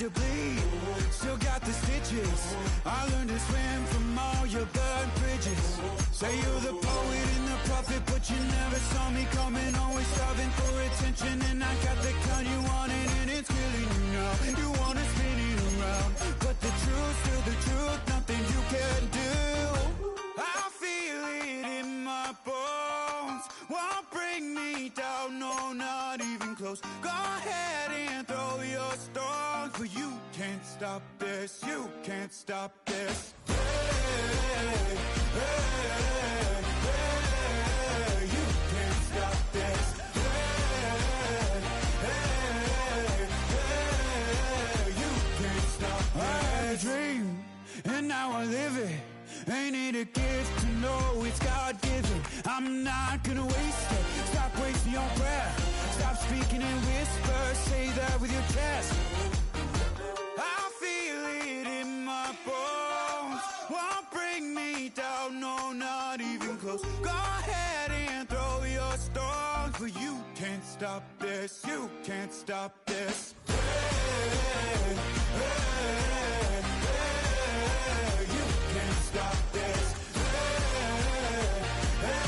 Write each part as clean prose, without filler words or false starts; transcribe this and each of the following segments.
to bleed, still got the stitches. I learned to swim from all your burnt bridges. Say you're the poet and the prophet, but you never saw me coming. Always starving for attention, and I got the kind you wanted, and it's killing you now. You wanna spin it around, but the truth's still the truth, nothing you can do. I feel it in my bones, won't bring me down, no, not even close. Go ahead and throw your stones, but you can't stop this, you can't stop this. Hey, hey, hey, you can't stop this. Hey, hey, hey, you can't stop this. I had a dream, and now I live it. Ain't it a gift to know it's God-given? I'm not gonna waste it. Stop wasting your breath. Stop speaking in whispers. Say that with your chest. I feel it in my bones, won't bring me down, no, not even close. Go ahead and throw your stones, but you can't stop this, you can't stop this. Hey, hey, hey, you can't stop this. Hey, hey,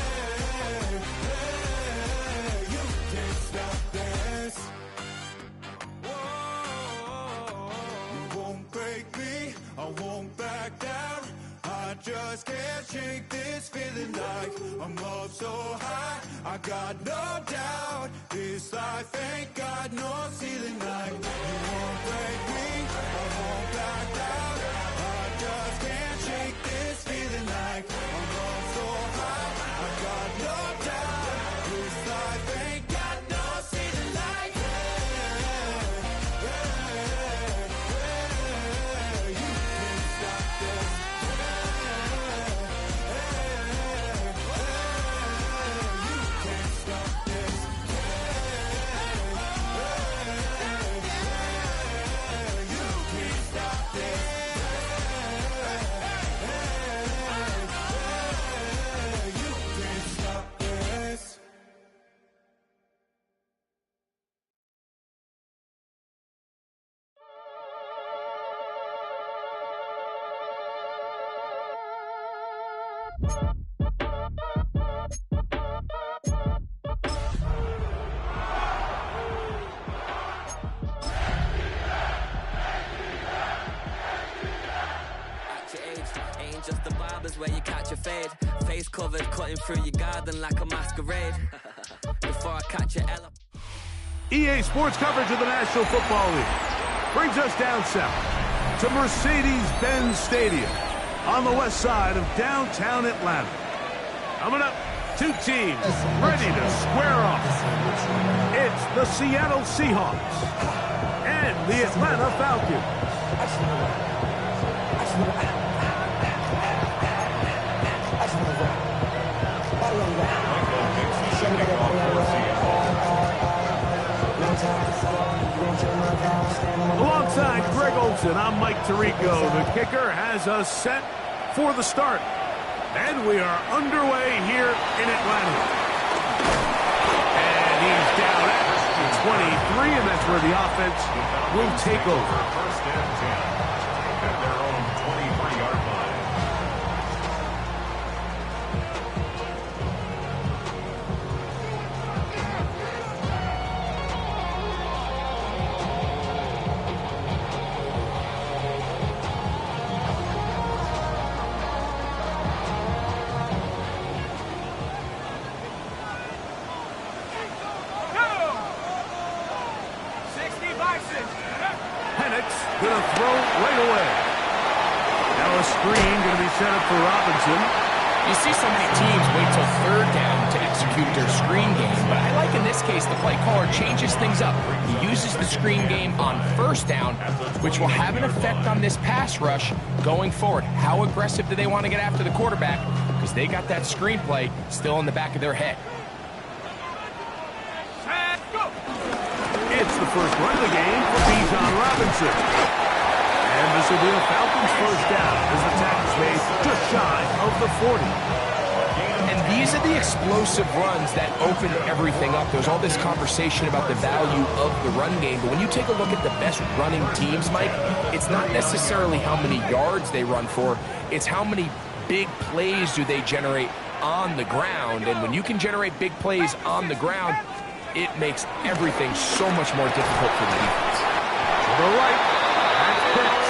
hey, you can't stop this. Whoa, you won't break me, I won't back down. I just can't shake this feeling like I'm up so high. I got no doubt this life ain't got no ceiling like. You won't break me, I won't back down. I just can't shake this feeling like I'm up so high. I got no doubt this life ain't got no ceiling like. Hey, hey, hey, you can't stop this. Ain't just the barbers where you catch a fade. Face covered, cutting through your garden like a masquerade. Before I catch your Ella. EA Sports coverage of the National Football League brings us down south to Mercedes-Benz Stadium on the west side of downtown Atlanta. Coming up, two teams ready to square off. It's the Seattle Seahawks and the Atlanta Falcons. Alongside Greg Olsen, I'm Mike Tirico. The kicker has us set for the start. And we are underway here in Atlanta. And he's down at 23, and that's where the offense will take over. First and 10 at their own 23-yard line. Gonna throw right away. Now a screen gonna be set up for Robinson. You see so many teams wait till third down to execute their screen game, but I like in this case the play caller changes things up. He uses the screen game on first down, which will have an effect on this pass rush going forward. How aggressive do they want to get after the quarterback? Because they got that screen play still in the back of their head. It's the first run of the game for Bijan Robinson. And this will be a Falcons first down as the tackle's made just shy of the 40. And these are the explosive runs that open everything up. There's all this conversation about the value of the run game, but when you take a look at the best running teams, Mike, it's not necessarily how many yards they run for, it's how many big plays do they generate on the ground. And when you can generate big plays on the ground, it makes everything so much more difficult for the defense. To the right, that's Pitts.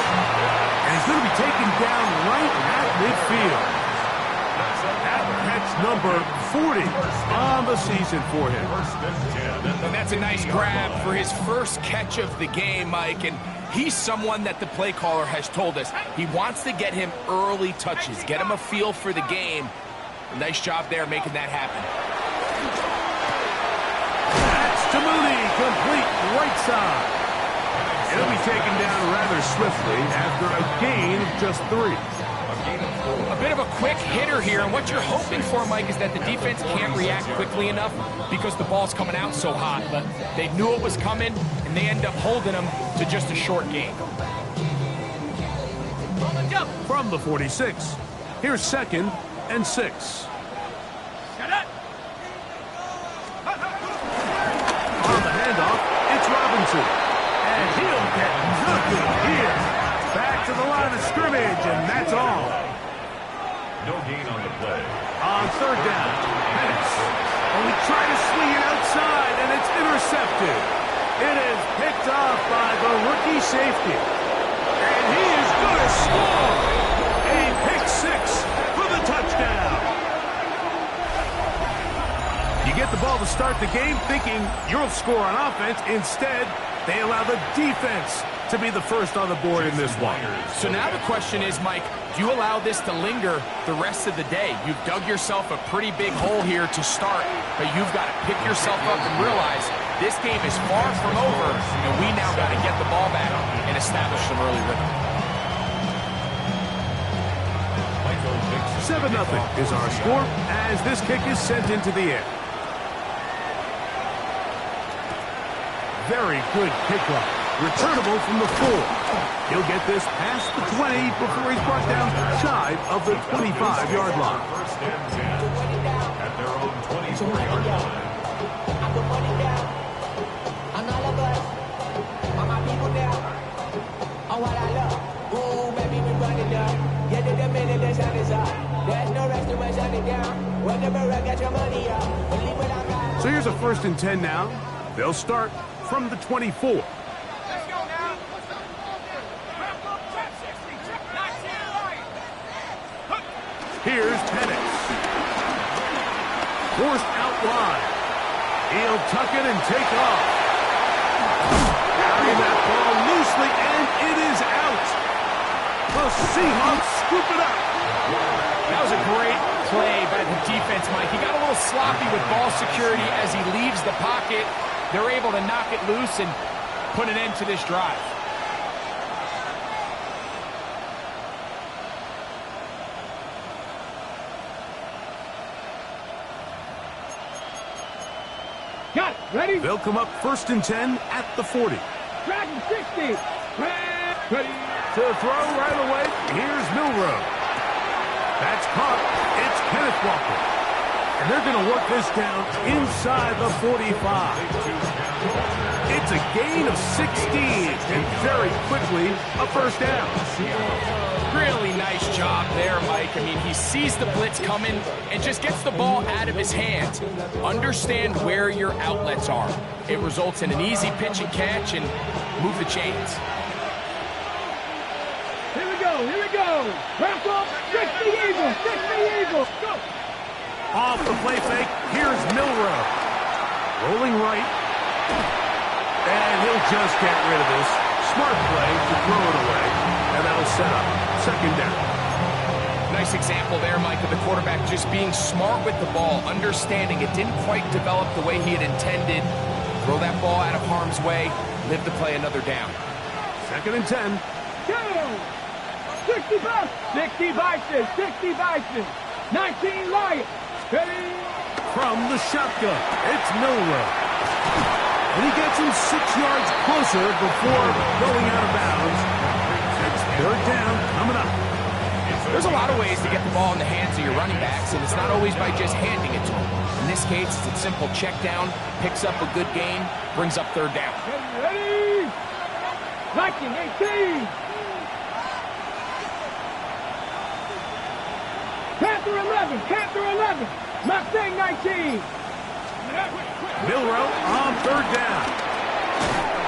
And he's going to be taken down right at midfield. That's number 40 on the season for him. And that's a nice grab for his first catch of the game, Mike. And he's someone that the play caller has told us he wants to get him early touches, get him a feel for the game. Nice job there making that happen. That's to Mooney, complete right side. It'll be taken down rather swiftly after a gain of just 3. A bit of a quick hitter here, and what you're hoping for, Mike, is that the defense can't react quickly enough because the ball's coming out so hot. But they knew it was coming, and they end up holding them to just a short gain. From the 46, here's 2nd and 6. On the handoff, it's Robinson. And he'll get nothing here. Back to the line of scrimmage, and that's all. No gain on the play. On 3rd down, Penix. And we try to swing it outside, and it's intercepted. It is picked off by the rookie safety. And he is going to score. A pick 6 for the touchdown. You get the ball to start the game thinking you'll score on offense. Instead, they allow the defense to be the first on the board in this one. So now the question is, Mike, do you allow this to linger the rest of the day? You've dug yourself a pretty big hole here to start, but you've got to pick yourself up and realize this game is far from over, and we now got to get the ball back and establish some early rhythm. 7-0 is our score as this kick is sent into the air. Very good kickoff. Returnable from the 4. He'll get this past the 20 before he's brought down shy of the 25-yard line. First and 10 at their own 24-yard line. So here's a 1st and 10 now. They'll start from the 24. Here's Penix. Forced out wide. He'll tuck it and take off. Carrying that ball loosely, and it is out. The Seahawks scoop it up. That was a great play by the defense, Mike. He got a little sloppy with ball security as he leaves the pocket. They're able to knock it loose and put an end to this drive. Got it. Ready? They'll come up 1st and 10 at the 40. Dragon 60. Ready. To throw right away, here's Milroe. That's caught. It's Kenneth Walker. And they're going to work this down inside the 45. It's a gain of 16, and very quickly, a 1st down. Really nice job there, Mike. I mean, he sees the blitz coming and just gets the ball out of his hands. Understand where your outlets are. It results in an easy pitch and catch and move the chains. Here we go. Here we go. Wrap up. 60 Eagles. 60 Eagles. Go. Off the play fake, here's Milroe. Rolling right. And he'll just get rid of this. Smart play to throw it away. And that'll set up 2nd down. Nice example there, Mike, of the quarterback just being smart with the ball, understanding it didn't quite develop the way he had intended. Throw that ball out of harm's way, live to play another down. 2nd and 10. Go. 65. 60 Vikings. 60 Vikings. 19 Lions. Ready. From the shotgun, it's Milroe. And he gets him 6 yards closer before going out of bounds. It's 3rd down coming up. There's a lot of ways to get the ball in the hands of your running running backs, and it's not always by just handing it to them. In this case, it's a simple check down, picks up a good gain, brings up third down. Ready? Viking 18. Panther 11. Panther 11. Mustang 19. Milroe on third down.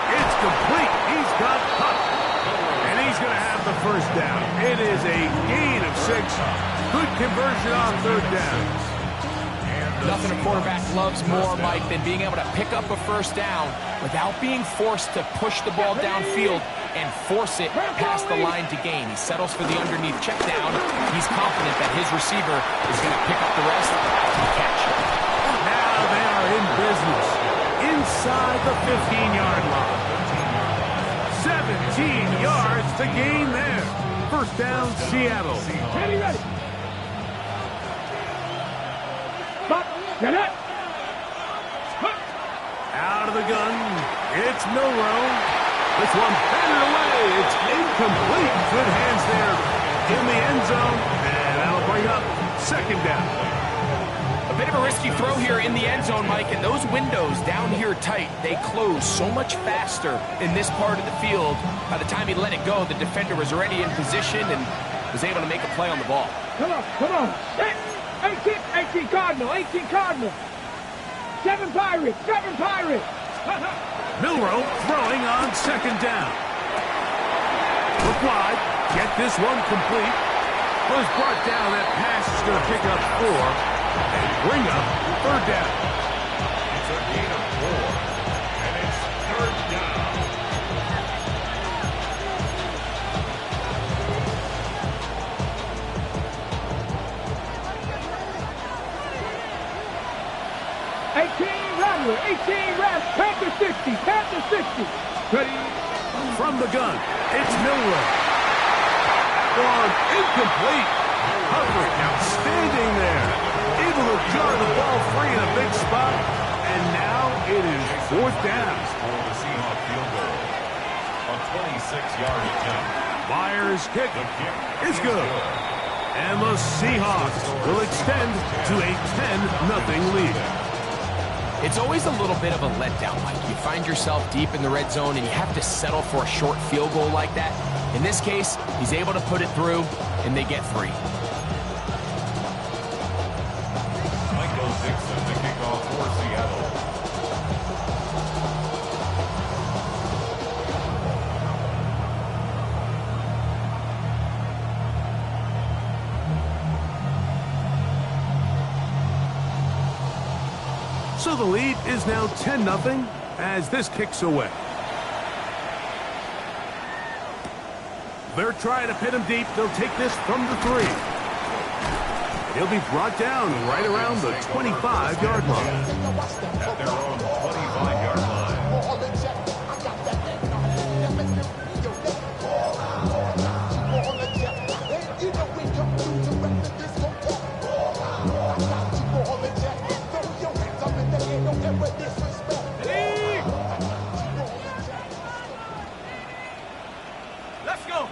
It's complete. He's got Huff. And he's going to have the first down. It is a gain of 6. Good conversion on third down. Nothing a quarterback loves more, Mike, than being able to pick up a first down without being forced to push the ball downfield and force it past the line to gain. He settles for the underneath check down. He's confident that his receiver is going to pick up the rest after the catch. Now they are in business inside the 15-yard line. 17 yards to gain there. First down, Seattle. Ready. Stop. Get it. Out of the gun, it's Milroe. This one batted away. It's incomplete. Good hands there in the end zone, and that'll bring up second down. A bit of a risky throw here in the end zone, Mike, and those windows down here tight, they close so much faster in this part of the field. By the time he let it go, the defender was already in position and was able to make a play on the ball. Come on. 18 Cardinal. 18 Cardinal. 7 Pirates. Milroe throwing on second down. Look wide. Get this one complete. Was brought down. That pass is going to pick up 4 and bring up third down. It's a gain of 4, and it's third down. Rattler. 18 Rattler. Panther 60. Ready. From the gun, it's Milroe. One incomplete. Humphrey outstanding there. Able to jar the ball free in a big spot. And now it is fourth down. For the Seahawks field goal. A 26-yard attempt. Myers' kick is good. And the Seahawks will extend to a 10-0 lead. It's always a little bit of a letdown, Mike. You find yourself deep in the red zone and you have to settle for a short field goal like that. In this case, he's able to put it through, and they get 3. Michael Dixon, the kickoff for Seattle. So the lead is now 10-0 as this kicks away. They're trying to pin him deep. They'll take this from the 3. He'll be brought down right around the 25-yard line. At their own 25-yard line. Let's go.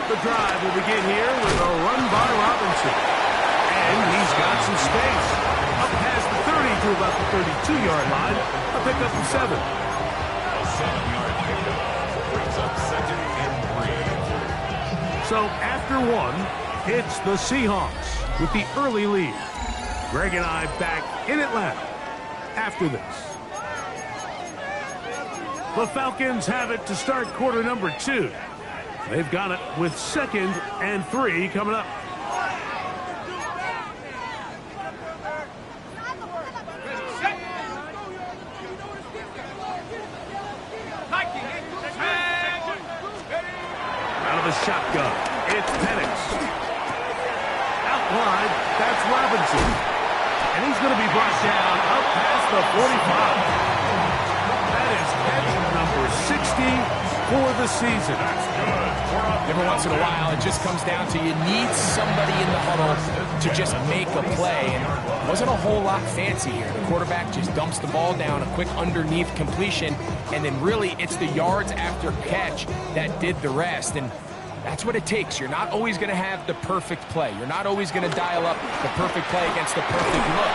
The drive will begin here with a run by Robinson. And he's got some space. Up past the 30 to about the 32-yard line. A pickup of 7. A 7-yard pickup brings up second and 3. So after 1, it's the Seahawks with the early lead. Greg and I back in Atlanta after this. The Falcons have it to start quarter number 2. They've got it with 2nd and 3 coming up. Out of the shotgun, it's Penix. Out wide, that's Robinson. And he's going to be brought down up past the 45. That is catch number 60 for the season. That's good. Every once in a while, it just comes down to you need somebody in the huddle to just make a play. And it wasn't a whole lot fancy here. The quarterback just dumps the ball down, a quick underneath completion, and then really it's the yards after catch that did the rest. And That's what it takes. You're not always going to have the perfect play. You're not always going to dial up the perfect play against the perfect look.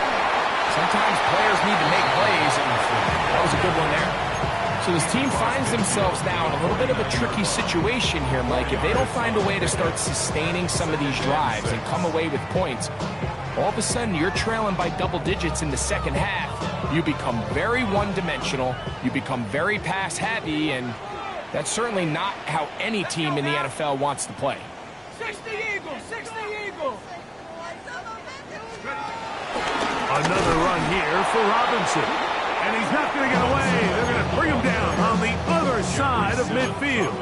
Sometimes players need to make plays, and that was a good one there. So this team finds themselves now in a little bit of a tricky situation here, Mike. If they don't find a way to start sustaining some of these drives and come away with points, all of a sudden you're trailing by double digits in the second half. You become very one-dimensional. You become very pass-heavy, and that's certainly not how any team in the NFL wants to play. 60 Eagles, 60 Eagles. Another run here for Robinson. And he's not going to get away. They're going to bring him down on the other side of midfield.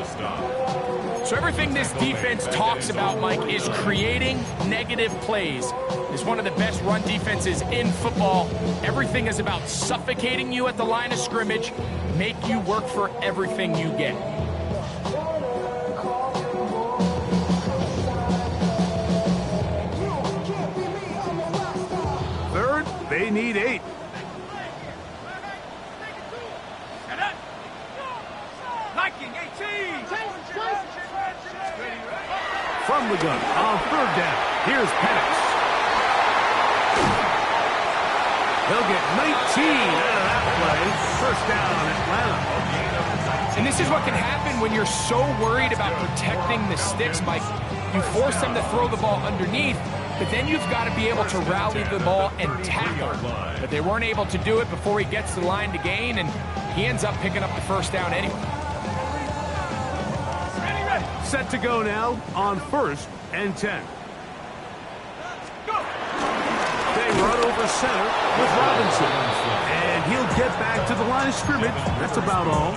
So everything this defense talks about, Mike, is creating negative plays. It's one of the best run defenses in football. Everything is about suffocating you at the line of scrimmage, make you work for everything you get. Third, they need 8. From the gun on third down. Here's Penix. They'll get 19 out of that play. First down, Atlanta. And this is what can happen when you're so worried about protecting the sticks, Mike. You force them to throw the ball underneath, but then you've got to be able to rally the ball and tackle. But they weren't able to do it before he gets to the line to gain, and he ends up picking up the first down anyway. Set to go now on 1st and 10. They run over center with Robinson. And he'll get back to the line of scrimmage. That's about all.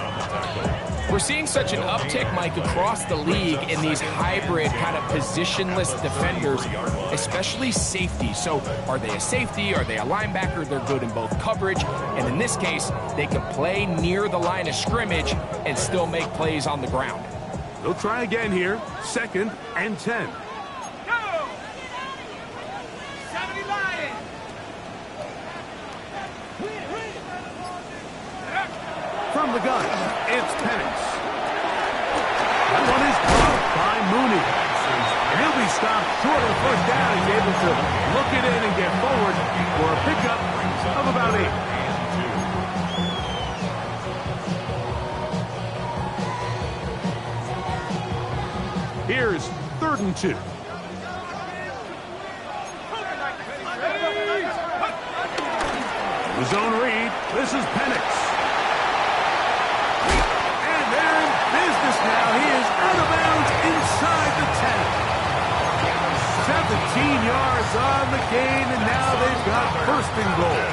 We're seeing such an uptick, Mike, across the league in these hybrid kind of positionless defenders, especially safety. So are they a safety? Are they a linebacker? They're good in both coverage. And in this case, they can play near the line of scrimmage and still make plays on the ground. They'll try again here. 2nd and 10. Go! 70 Lions. From the gun, it's Penix. That one is blocked by Mooney. And he'll be stopped short of first down. He's able to look it in and get forward for a pickup of about 8. Here's 3rd and 2. The zone read. This is Penix. And they're in business now. He is out of bounds inside the 10. 17 yards on the gain, and now they've got 1st and goal.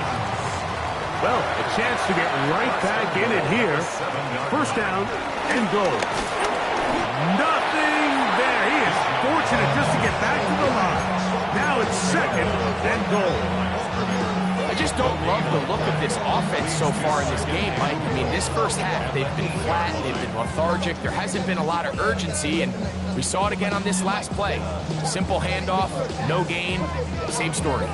Well, a chance to get right back in it here. 1st down and goal. Nothing there. He is fortunate just to get back to the line. Now it's 2nd and goal. I just don't love the look of this offense so far in this game, Mike. I mean, this first half, they've been flat, they've been lethargic. There hasn't been a lot of urgency, and we saw it again on this last play. Simple handoff, no gain, same story.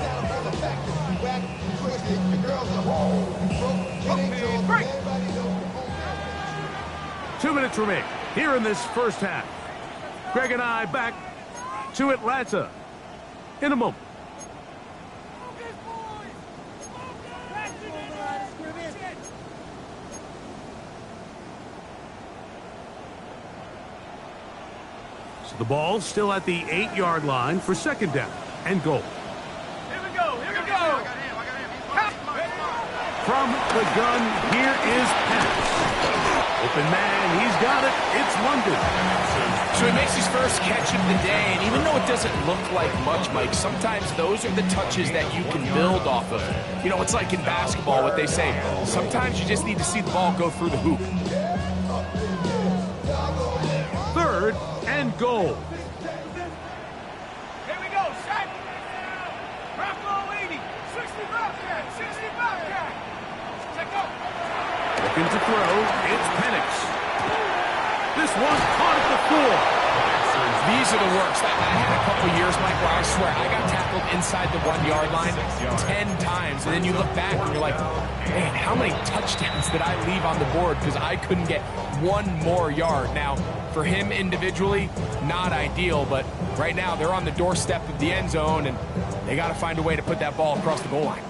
2 minutes remain here in this first half. Greg and I back to Atlanta in a moment. So the ball still at the 8-yard line for 2nd down and goal. Here we go, here we go. From the gun, here is Penix. Open man, he's got it. It's London. So he makes his first catch of the day, and even though it doesn't look like much, Mike, sometimes those are the touches that you can build off of. You know, it's like in basketball, what they say. Sometimes you just need to see the ball go through the hoop. 3rd and goal. Here we go, set. Bronco 80, 60 Bobcat, 60 Bobcat. Check up. Looking to throw, it's Penix. This one caught at the 4. These are the worst. I had a couple years, Mike, where I swear I got tackled inside the 1-yard line 10 times, and then you look back and you're like, man, how many touchdowns did I leave on the board because I couldn't get one more yard? Now, For him individually, not ideal, but right now they're on the doorstep of the end zone, and they got to find a way to put that ball across the goal line.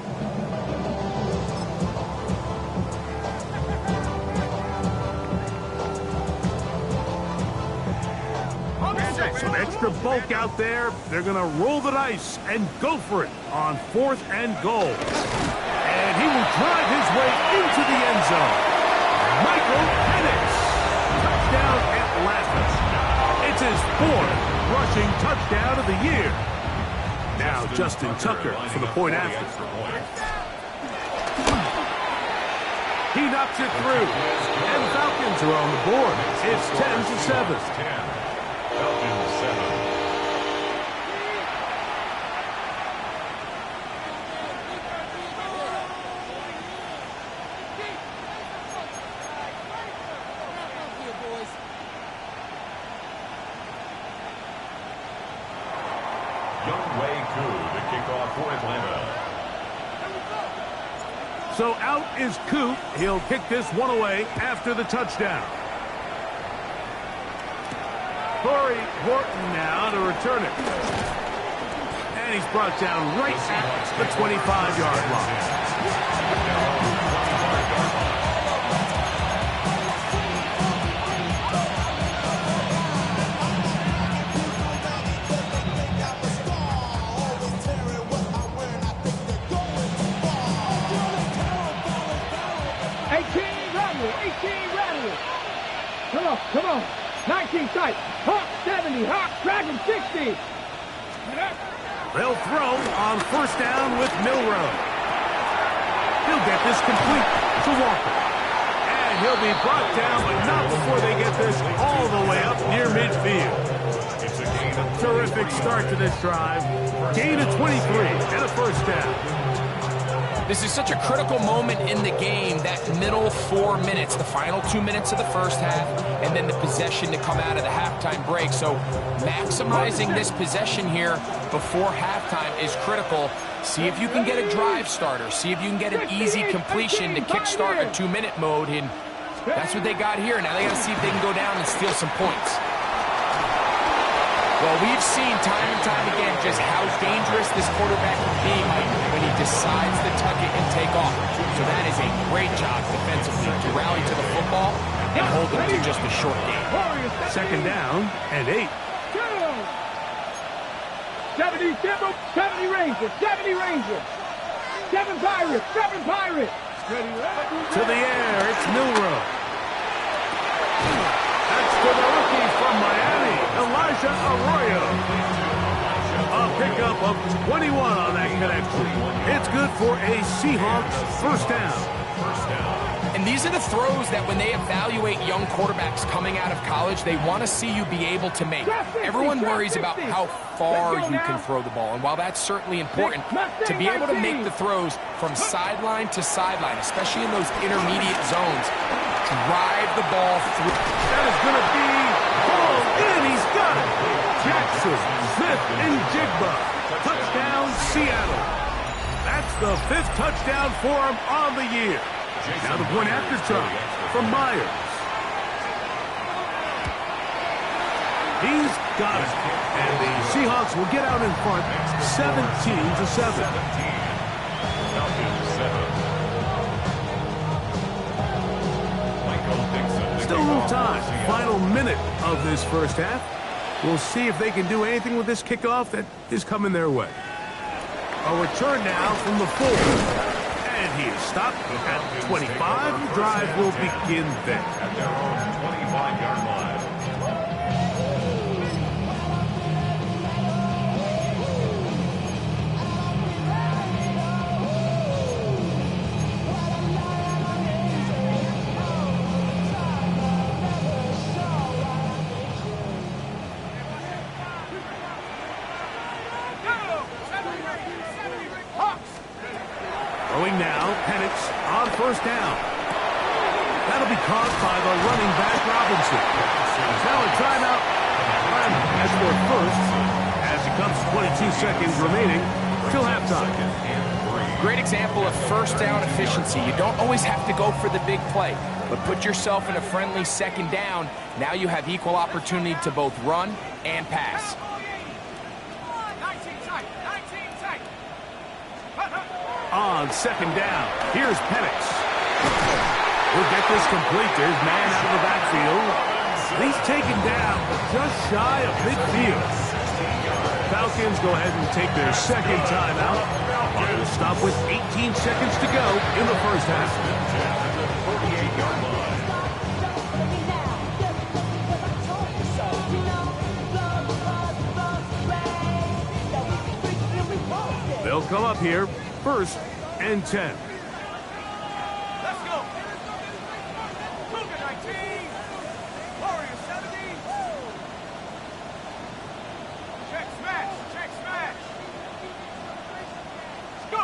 Some extra bulk out there. They're going to roll the dice and go for it on 4th and goal. And he will drive his way into the end zone. Michael Penix. Touchdown Atlanta. It's his 4th rushing touchdown of the year. Now Justin Tucker for the point after. He knocks it through. And Falcons are on the board. It's 10-7. Falcons 7. Younghoe Koo, the kickoff for Atlanta. So out is Koo. He'll kick this one away after the touchdown. Corey Horton now to return it. And he's brought down right at the 25-yard line. Come on. 19 tight. Hawk 70. Hawk Dragon 60. They'll throw on 1st down with Milroe. He'll get this complete to Walker. And he'll be brought down, but not before they get this all the way up near midfield. It's a gain of Terrific start to this drive. Gain of 23 and a 1st down. This is such a critical moment in the game, that middle 4 minutes, the final 2 minutes of the first half, and then the possession to come out of the halftime break. So maximizing this possession here before halftime is critical. See if you can get a drive starter. See if you can get an easy completion to kickstart a 2-minute mode. And that's what they got here. Now they got to see if they can go down and steal some points. Well, we've seen time and time again just how dangerous this quarterback can be when he decides to tuck it and take off. So that is a great job defensively to rally to the football and hold them to just a short game. 2nd down and 8. 70 Timber, 70 Rangers, 70 Rangers. 7 Pirates, 7 Pirates. To the air, it's Milroe. That's to the rookie from Miami, Elijah Arroyo. A pickup of 21 on that connection. It's good for a Seahawks 1st down. And these are the throws that when they evaluate young quarterbacks coming out of college, they want to see you be able to make. Everyone worries about how far you can throw the ball. And while that's certainly important, to be able to make the throws from sideline to sideline, especially in those intermediate zones, drive the ball through. That is going to be hauled in. He's got it. Jackson, Smith, and Jigba. Touchdown, Seattle. That's the 5th touchdown for him on the year. Now the point after try from Myers. He's got it. And the Seahawks will get out in front 17-7. Still a little time. Final minute of this first half. We'll see if they can do anything with this kickoff that is coming their way. A return now from the 4. And he is stopped at 25. The drive will begin then. At their own 25-yard line. Throwing now, Penix on 1st down. That'll be caught by the running back, Robinson. Now a timeout. As for 1st, as it comes 22 seconds remaining till halftime. Great example of 1st down efficiency. You don't always have to go for the big play. but put yourself in a friendly second down. Now you have equal opportunity to both run and pass. 19 tight, 19 tight. On second down, here's Penix. We'll get this complete. There's man out of the backfield. He's taken down just shy of midfield. Falcons go ahead and take their second timeout. They'll stop with 18 seconds to go in the first half. They'll come up here, 1st and 10. Let's go. Cougar 19. Warrior 70. Check smash. Check smash. Let's go.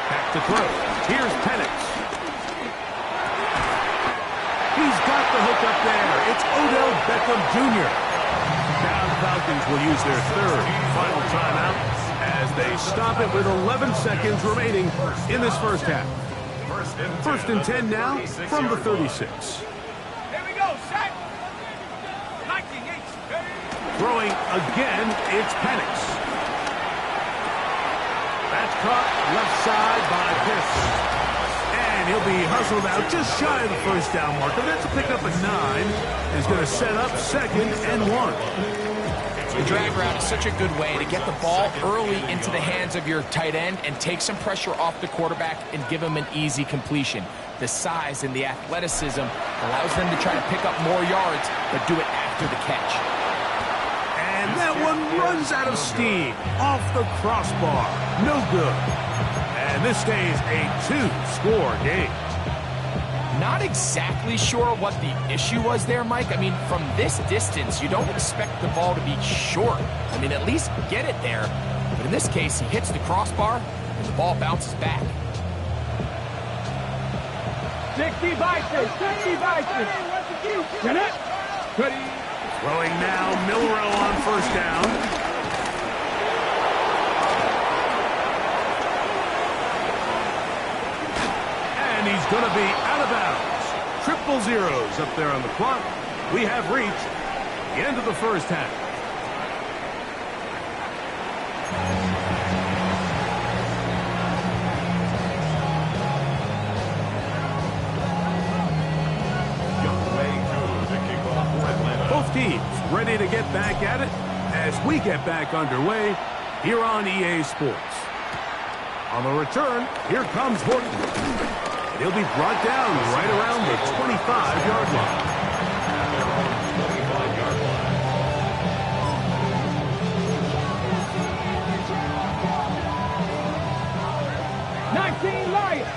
Back to throw. Here's Penix. He's got the hook up there. It's Odell Beckham Jr. Now the Falcons will use their third final timeout as they stop it with 11 seconds remaining in this first half. 1st and 10 now from the 36. Here we go. Set. 19H. Throwing again, it's Penix. That's caught left side by Pitts. And he'll be hustled out just shy of the first down marker. That's a pickup at 9. Is going to set up 2nd and 1. The drag route is such a good way to get the ball early into the hands of your tight end and take some pressure off the quarterback and give him an easy completion. The size and the athleticism allows them to try to pick up more yards, but do it after the catch. And that one runs out of steam off the crossbar. No good. And this stays a 2-score game. Not exactly sure what the issue was there, Mike. I mean, from this distance, you don't expect the ball to be short. I mean, at least get it there. But in this case, he hits the crossbar, and the ball bounces back. 60 Vikings. 60 Vikings. Get it. Ready. Throwing now, Milroe on 1st down. And he's going to be out of bounds. Triple zeros up there on the clock. We have reached the end of the first half. Both teams ready to get back at it as we get back underway here on EA Sports. On the return, here comes Horton. He'll be brought down right around the 25-yard line. 19 Lions.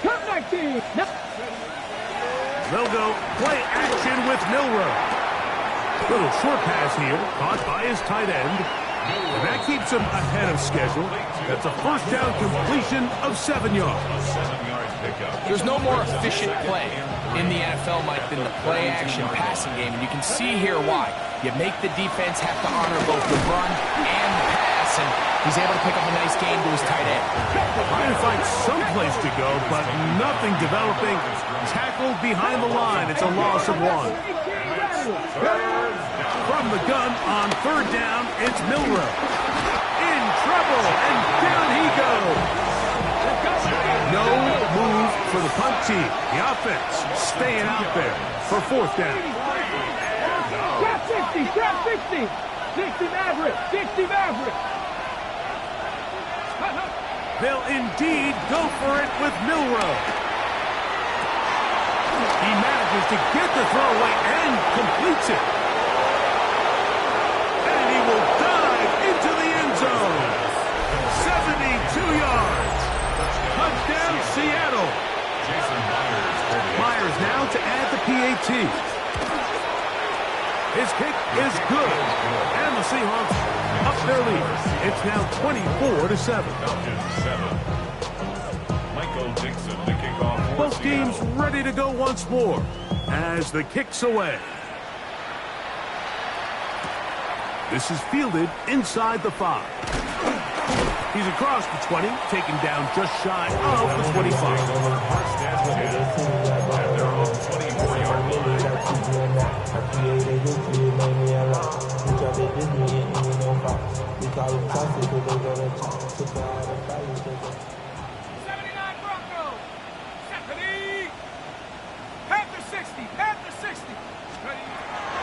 Come 19. They'll go play action with Milroe. Little short pass here, caught by his tight end. And that keeps him ahead of schedule. That's a 1st down completion of 7 yards. There's no more efficient play in the NFL, Mike, than the play-action passing game, and you can see here why. You make the defense have to honor both the run and the pass, and he's able to pick up a nice gain to his tight end. Trying to find some place to go, but nothing developing. Tackled behind the line. It's a loss of 1. From the gun on 3rd down, it's Milroe. In trouble, and down he goes. No move for the punt team. The offense staying out there for 4th down. Trap 60, trap 60. 60 Maverick, 60 Maverick. They'll indeed go for it with Milroe. He manages to get the throw away and completes it. And he will dive into the end zone. 72 yards. Touchdown, Seattle. Myers now to add the PAT. His kick is good. And the Seahawks up their lead. It's now 24-7. Michael Dixon, the kickoff. Both teams ready to go once more as the kick's away. This is fielded inside the 5. He's across the 20, taken down just shy of the 25. First and 10. And they're on 24-yard line.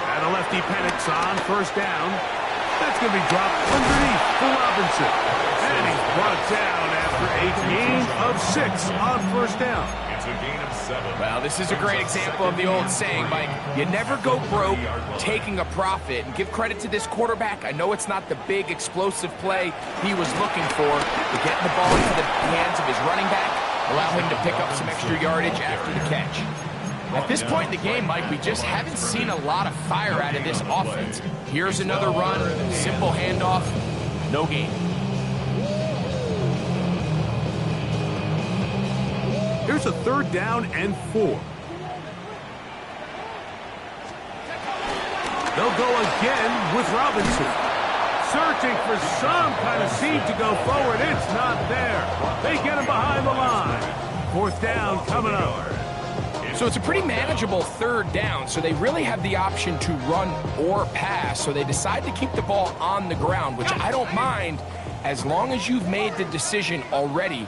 And the lefty panics on first down. That's going to be dropped underneath for Robinson. And he's brought down after a gain of 6 on first down. It's a gain of 7. Well, this is a great example of the old saying, Mike. You never go broke taking a profit. And give credit to this quarterback. I know it's not the big explosive play he was looking for, but getting the ball into the hands of his running back, allow him to pick up some extra yardage after the catch. At this point in the game, Mike, we just haven't seen a lot of fire out of this offense. Here's another run, simple handoff, no gain. Here's a 3rd down and 4. They'll go again with Robinson. Searching for some kind of seed to go forward. It's not there. They get him behind the line. 4th down coming up. So it's a pretty manageable 3rd down, so they really have the option to run or pass, so they decide to keep the ball on the ground, which I don't mind as long as you've made the decision already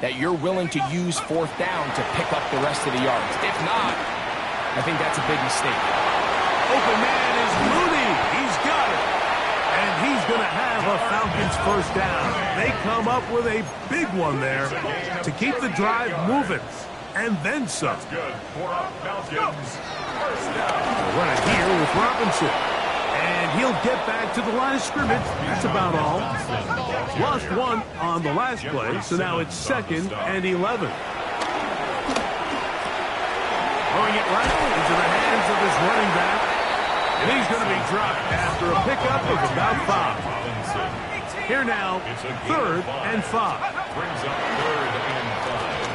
that you're willing to use 4th down to pick up the rest of the yards. If not, I think that's a big mistake. Open man is Mooney. He's got it. And he's going to have a Falcons 1st down. They come up with a big one there to keep the drive moving. And then some. Good for Falcons. First down. We'll run it here with Robinson. And he'll get back to the line of scrimmage. That's about all. Lost 1 on the last play, so now it's 2nd and 11. Throwing it right into the hands of his running back. And he's going to be dropped after a pickup of about 5. Here now, 3rd and 5. Brings up 3rd and 5.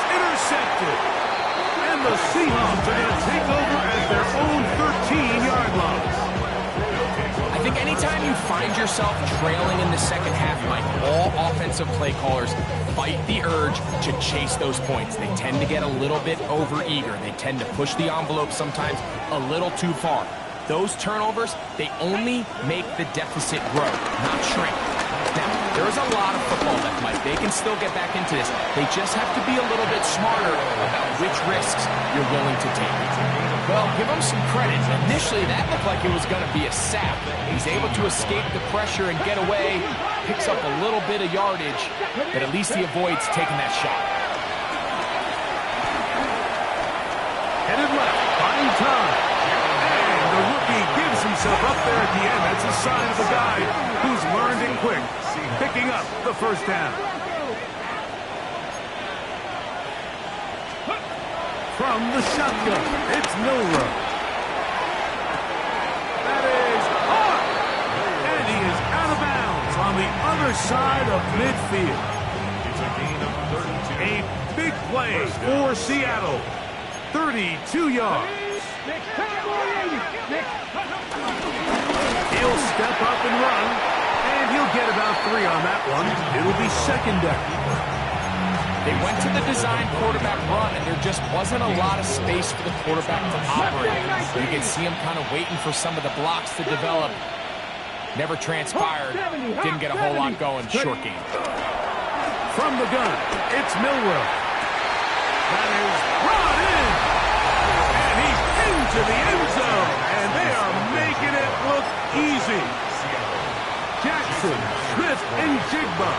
Intercepted. And the Seahawks are going to take over at their own 13-yard line. I think anytime you find yourself trailing in the second half, Mike, all offensive play callers fight the urge to chase those points. They tend to get a little bit over-eager. They tend to push the envelope sometimes a little too far. Those turnovers, they only make the deficit grow, not shrink. Now, there is a lot of football left, Mike. They can still get back into this. They just have to be a little bit smarter about which risks you're willing to take. Well, give him some credit. Initially, that looked like it was going to be a sack. He's able to escape the pressure and get away, picks up a little bit of yardage, but at least he avoids taking that shot. Headed left, buying time. And the rookie gives himself up there at the end. That's a sign of a guy who's learned it quick, picking up the 1st down. From the shotgun, it's Milroe. That is hard. And he is out of bounds on the other side of midfield. It's a gain of 32. A big play for Seattle. 32 yards. He'll step up and run, and he'll get about 3 on that one. It'll be 2nd down. They went to the design quarterback run, and there just wasn't a lot of space for the quarterback to operate. You can see him kind of waiting for some of the blocks to develop. Never transpired. Didn't get a whole lot going. Short game. From the gun, it's Milroe. That is brought in. And he's into the end zone. And they are making it look easy. Jackson, Smith, and Jigba.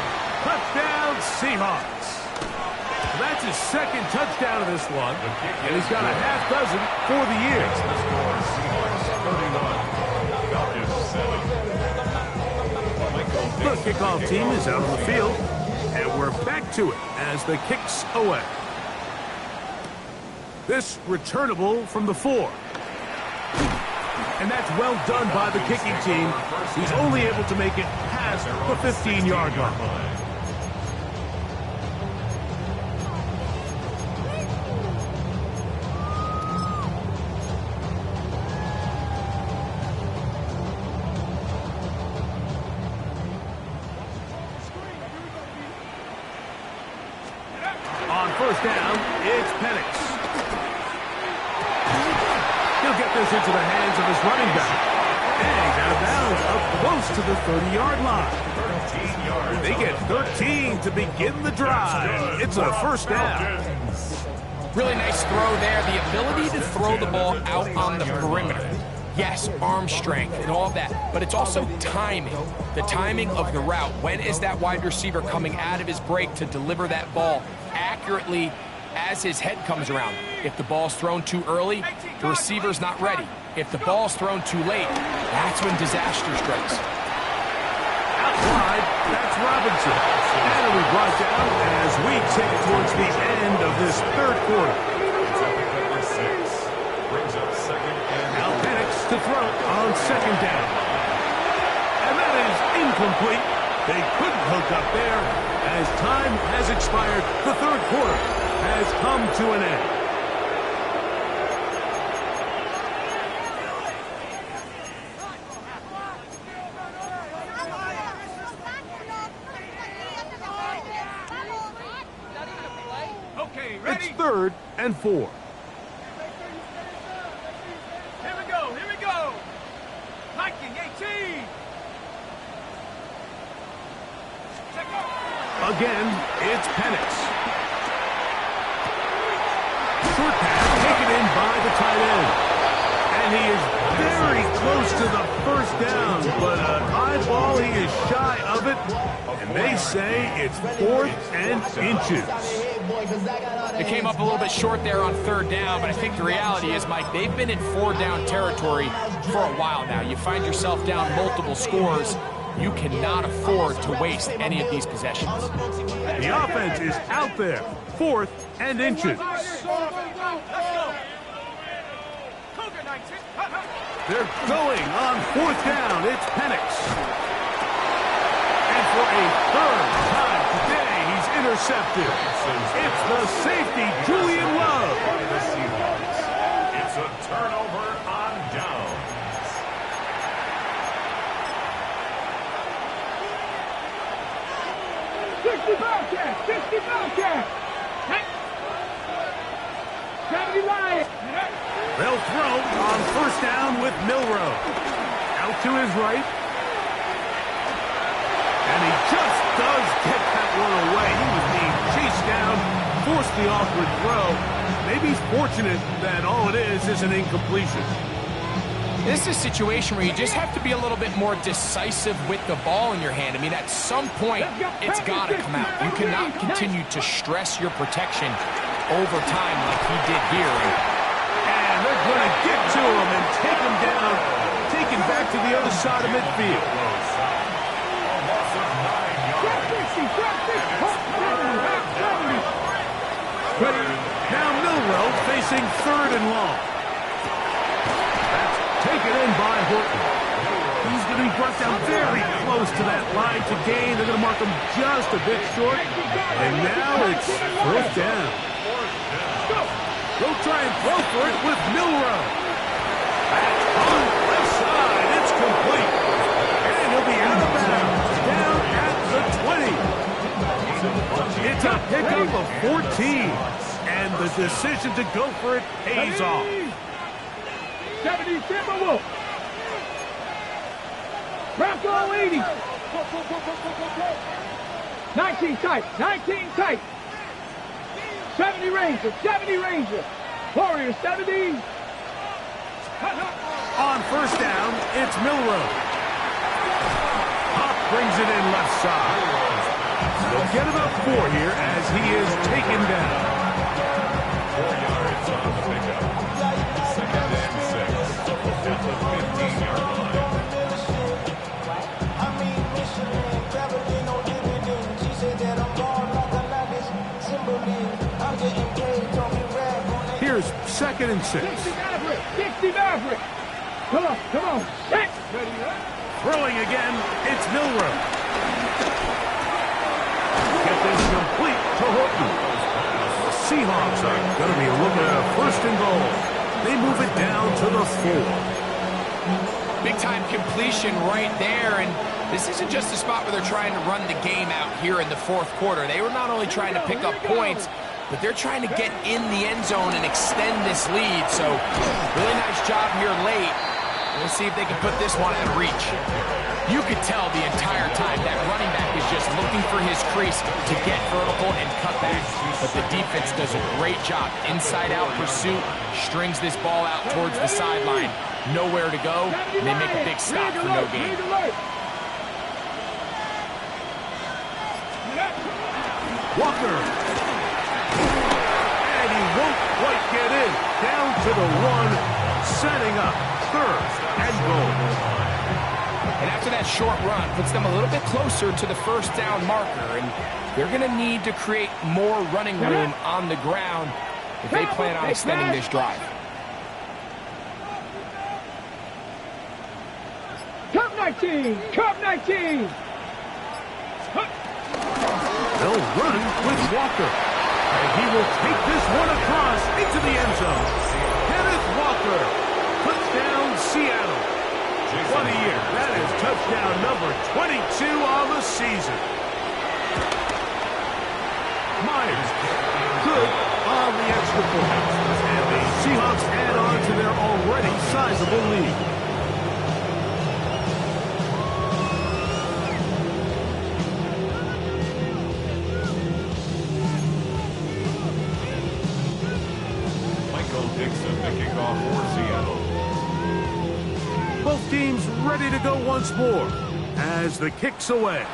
Touchdown, Seahawks. That's his 2nd touchdown of this one, and he's got a half dozen for the year. The kickoff team is out on the field, and we're back to it as the kicks away. This returnable from the 4. And that's well done by the kicking team. He's only able to make it past the 15-yard line. first down, it's Penix. He'll get this into the hands of his running back. And he's out of bounds up close to the 30-yard line. 13 yards. They get 13 to begin the drive. It's a first down. Really nice throw there. The ability to throw the ball out on the perimeter. Yes, arm strength and all of that, but it's also timing. The timing of the route. When is that wide receiver coming out of his break to deliver that ball accurately as his head comes around? If the ball's thrown too early, the receiver's not ready. If the ball's thrown too late, that's when disaster strikes. Out wide, that's Robinson. And it'll be brought down as we tick towards the end of this third quarter. It's up at number 6. Brings up second and Now Penix to throw on second down. And that is incomplete. They couldn't hook up there. As time has expired, the third quarter has come to an end. Okay, ready? It's 3rd and 4. Here we go, here we go. Viking 18. Check out. Again, it's Penix. Short pass taken in by the tight end. And he is very close to the first down, but an high ball, he is shy of it. And they say it's 4th and inches. It came up a little bit short there on 3rd down, but I think the reality is, Mike, they've been in 4-down territory for a while now. You find yourself down multiple scores. You cannot afford to waste any of these possessions. The offense is out there, 4th and inches. Let's go. Cougar 19. They're going on 4th down. It's Penix. And for a 3rd time today, he's intercepted. It's the safety, Julian Love. by the Seahawks. It's a turnover on downs. Bobcat, 60 Bobcat. 70 Lions. They'll throw on 1st down with Milroe. Out to his right. And he just does get that one away. He was being chased down, forced the awkward throw. Maybe he's fortunate that all it is an incompletion. This is a situation where you just have to be a little bit more decisive with the ball in your hand. I mean, at some point, it's got to come out. You cannot continue to stress your protection over time like he did here. And they're going to get to him and take him down, take him back to the other side of midfield. Almost a 9 yards. Now Milroe facing 3rd and long. That's taken in by Horton. He's going to be brought down very close to that line to gain. They're going to mark him just a bit short. And now it's 4th down. They'll try and throw for it with Milroe. That's on the left side. It's complete. And he'll be out of bounds. Down at the 20. It's a pickup of 14. And the decision to go for it pays off. 70 Timberwolf. Bronco 80. 19 tight, 19 tight. 70 Ranger, 70 Ranger. Warrior 70. On 1st down, it's Milroe. Up brings it in left side. They'll get about 4 here as he is taken down. 4 yards on the pickup. 2nd and 6 at the 15-yard line. Here's 2nd and 6. 60 Maverick, 60 Maverick. Come on, set. Ready, Throwing again, it's Milroe. Get this complete to Horton. The Seahawks are going to be looking at a 1st and goal. They move it down to the 4. Big-time completion right there, and this isn't just a spot where they're trying to run the game out here in the 4th quarter. They were not only trying to pick up points, but they're trying to get in the end zone and extend this lead. So really nice job here late. We'll see if they can put this one out of reach. You could tell the entire time that running back is just looking for his crease to get vertical and cut back. But the defense does a great job. Inside-out pursuit, strings this ball out towards the sideline. Nowhere to go, and they make a big stop for no gain. Walker. And he won't quite get in. Down to the 1, setting up 3rd and goal. And after that short run, puts them a little bit closer to the first down marker. And they're going to need to create more running room on the ground if they plan on extending this drive. Cup 19! Cup 19! They'll run with Walker. And he will take this one across into the end zone. Kenneth Walker. Touchdown, Seattle. What a year. That is touchdown number 22 on the season. Myers. Good on the extra point. And the Seahawks add on to their already sizable lead. Dixon, the kickoff for Seattle. Both teams ready to go once more as the kick's away.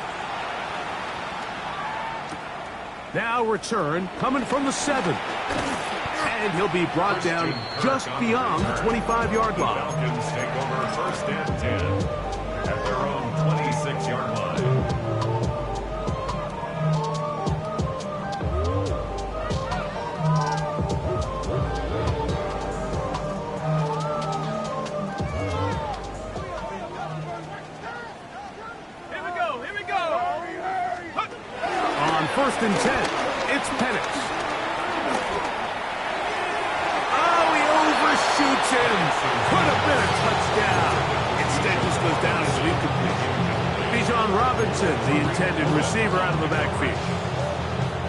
Now return coming from the 7. And he'll be brought down just beyond the 25-yard line. Falcons take over 1st and 10 at their own 26-yard line. First and 10. It's Penix. Oh, he overshoots him. Could have been a touchdown. Instead, just goes down as an incomplete. Bijan Robinson, the intended receiver, out of the backfield.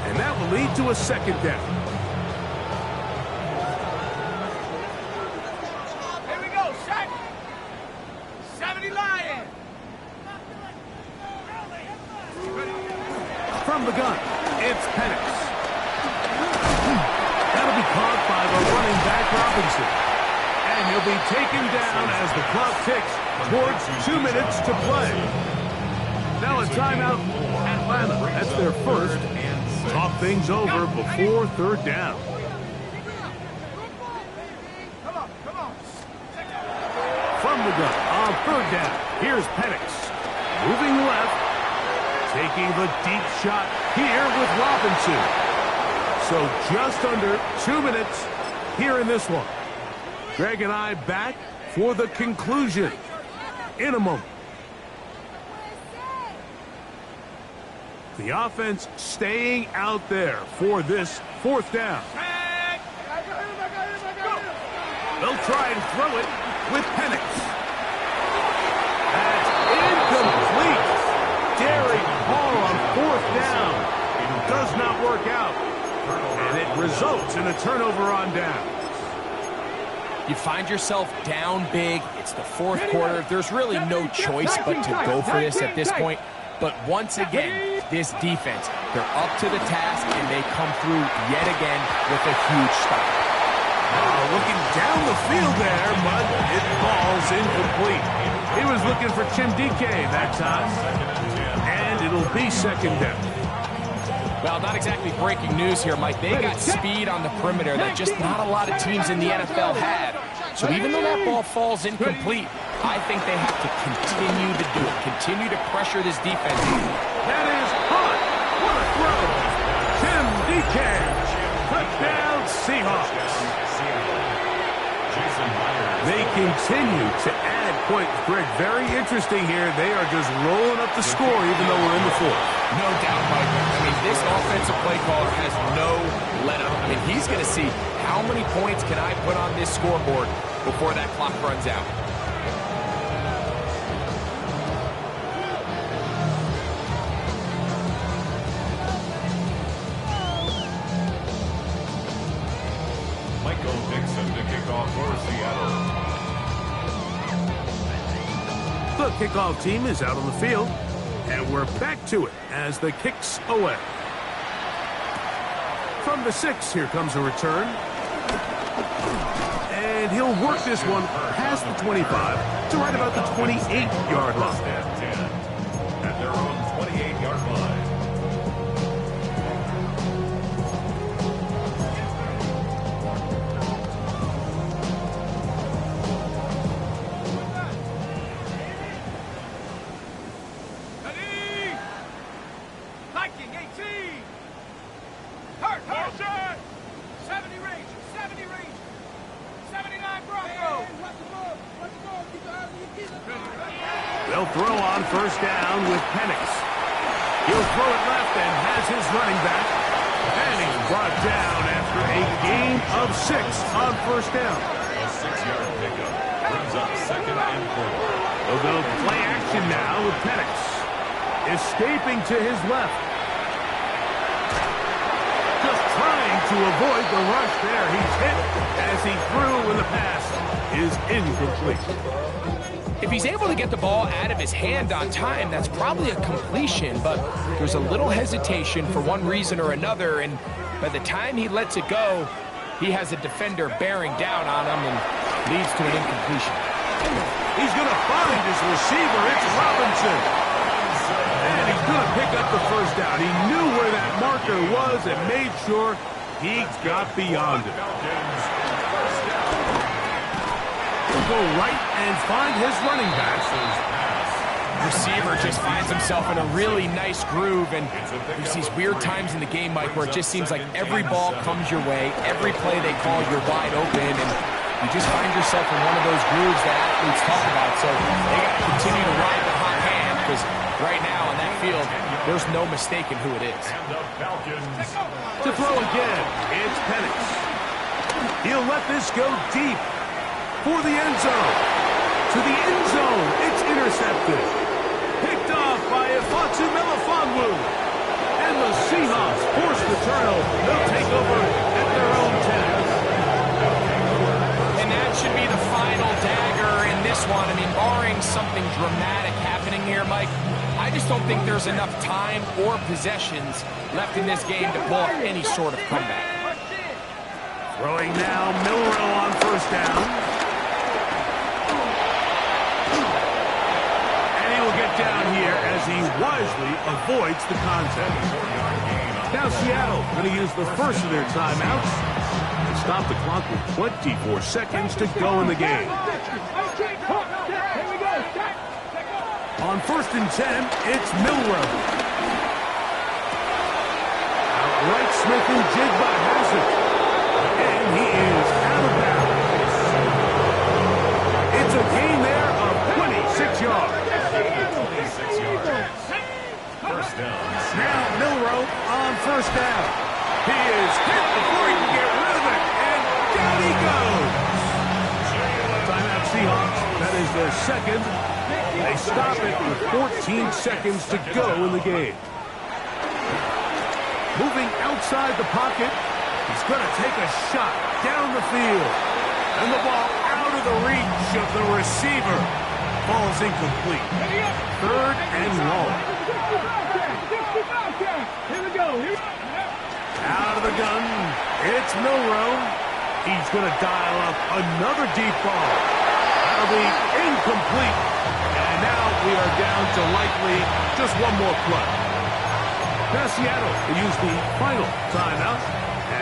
And that will lead to a 2nd down. Here we go, set. 70 Lion. From the gun, it's Penix. That'll be caught by the running back Robinson. And he'll be taken down as the clock ticks towards 2 minutes to play. Now a timeout, Atlanta. That's their first. Talk things over before 3rd down. From the gun, on 3rd down, here's Penix. Moving left. Taking the deep shot here with Robinson. So just under 2 minutes here in this one. Greg and I back for the conclusion in a moment. The offense staying out there for this 4th down. They'll try and throw it with Penix. That's incomplete. Derek Hall on 4th down. It does not work out. And it results in a turnover on down. You find yourself down big. It's the 4th quarter. There's really no choice but to go for this at this point. But once again, this defense, they're up to the task, and they come through yet again with a huge stop. Looking down the field there, but it falls incomplete. He was looking for Chimdike that time. And it'll be 2nd down. Well, not exactly breaking news here, Mike. They got speed on the perimeter that just not a lot of teams in the NFL have. So even though that ball falls incomplete, I think they have to continue to do it. Continue to pressure this defense. That is hot. What a throw. Chimdike. Touchdown, Seahawks. They continue to add points. Greg, very interesting here. They are just rolling up the score even though we're in the 4th. No doubt, Mike. I mean, this offensive play caller has no let-up. I mean, he's going to see how many points can I put on this scoreboard before that clock runs out. for Seattle. The kickoff team is out on the field, and we're back to it as the kick's away. From the 6, here comes a return. And he'll work this one past the 25 to right about the 28-yard line. First and 10 at their own 28-yard line. Ready? Viking 18. Hurt. 70 Ranger. 70 Ranger. 79 Bronco. They'll throw on first down with Penix. He'll throw it left and has his running back. And he's brought down after a gain of 6 on first down. A 6-yard pickup brings up 2nd and 4. They'll go play action now with Penix. Escaping to his left. Just trying to avoid the rush there. He's hit as he threw when the pass is incomplete. If he's able to get the ball out of his hand on time, that's probably a completion, but there's a little hesitation for one reason or another, and by the time he lets it go, he has a defender bearing down on him and leads to an incompletion. He's going to find his receiver. It's Robinson. And he's going to pick up the first down. He knew where that marker was and made sure he got beyond it. He'll go right and find his running back. Receiver just finds himself in a really nice groove, and there's these weird times in the game, Mike, where it just seems like every ball comes your way, every play they call, you're wide open, and you just find yourself in one of those grooves that athletes talk about. So they got to continue to ride the hot hand, because right now on that field, there's no mistaking who it is. To throw again, it's Penix. He'll let this go deep for the end zone. To the end zone, it's intercepted. Picked off by Ifotu Melifonwu. And the Seahawks force the turnover. They'll take over at their own 10. And that should be the final dagger in this one. I mean, barring something dramatic happening here, Mike, I just don't think there's enough time or possessions left in this game to pull off any sort of comeback. Throwing now, Milroe on first down. Down here as he wisely avoids the contact. Now Seattle going to use the first of their timeouts and stop the clock with 24 seconds to go in the game. On first and 10, it's Milroe. Outright Smith and Jigba has it. And he is out of bounds. It's a gain there of 26 yards. First down. Now Milroe on first down. He is hit before he can get rid of it, and down he goes. Timeout Seahawks. That is their second. They stop it with 14 seconds to go in the game. Moving outside the pocket, he's going to take a shot down the field. And the ball out of the reach of the receiver. Falls incomplete. 3rd and long. Here we go. Out of the gun, it's Milroe. He's going to dial up another deep ball. That'll be incomplete. And now we are down to likely just one more play. Now Seattle will use the final timeout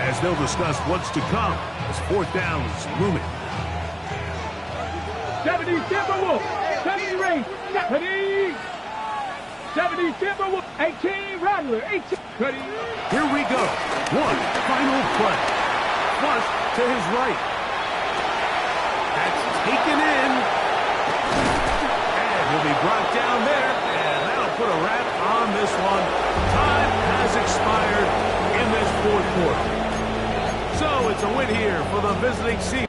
as they'll discuss what's to come as 4th down is looming. 70 Timberwolf. 70 Ranger. 70 Timberwolf. 18 Rattler. 18. Ready. Here we go. One final play. Flush to his right. That's taken in. And he'll be brought down there. And that'll put a wrap on this one. Time has expired in this 4th quarter. So it's a win here for the visiting Seahawks.